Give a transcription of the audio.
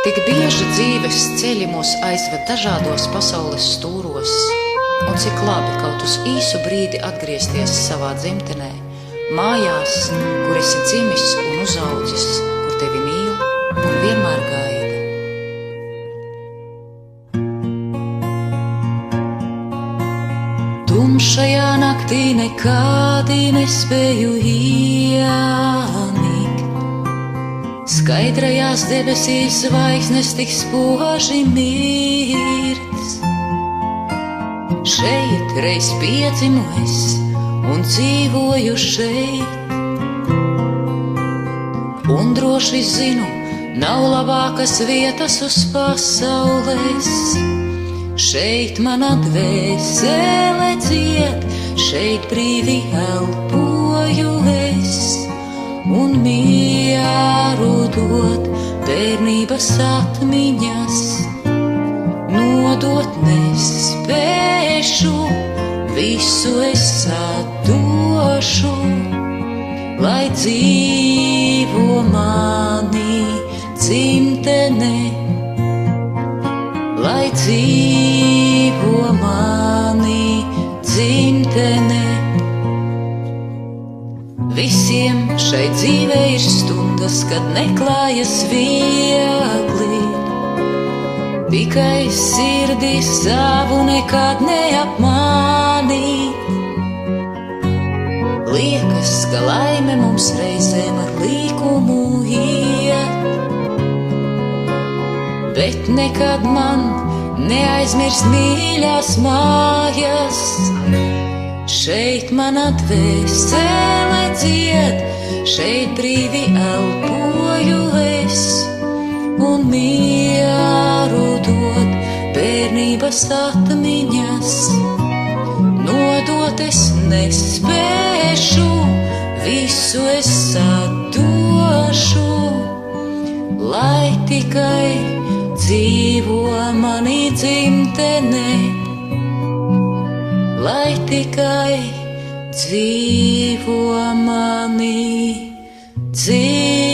Tik bieži dzīves ceļi mūs aizved dažādos pasaules stūros, un cik labi kaut uz īsu brīdi atgriezties savā dzimtenē, mājās, kur esi dzimis un uzaudzis, kur tevi mīl un vienmēr gaida. Tumšajā naktī nekādi nespēju iemigt, skaidrajās debesīs zvaigznes tik spoži mirts. Šeit reiz piedzimu es un dzīvoju šeit, un droši zinu, nav labākas vietas uz pasaules. Šeit mana dvēsele dzied, šeit brīvi elpoju es, un mieru dod bērnības atmiņas. Nodot nespēšu, visu es atdošu, lai dzīvo mani dzimtene, lai dzīvo mani dzimtene. Visiem šai dzīvē ir stundas, kad neklājas viegli, tikai sirdī savu nekad neapmānī. Liekas, ka laime mums reizēm ar līkumu iet, bet nekad man neaizmirst mīļās mājas. Šeit mana dvēsele dzied, šeit brīvi elpoju es, un mieru dod bērnības atmiņas. Nodot es nespēšu, visu es atdošu, lai tikai dzīvo mani dzimtene, lai tikai dzīvo mani dzimtene.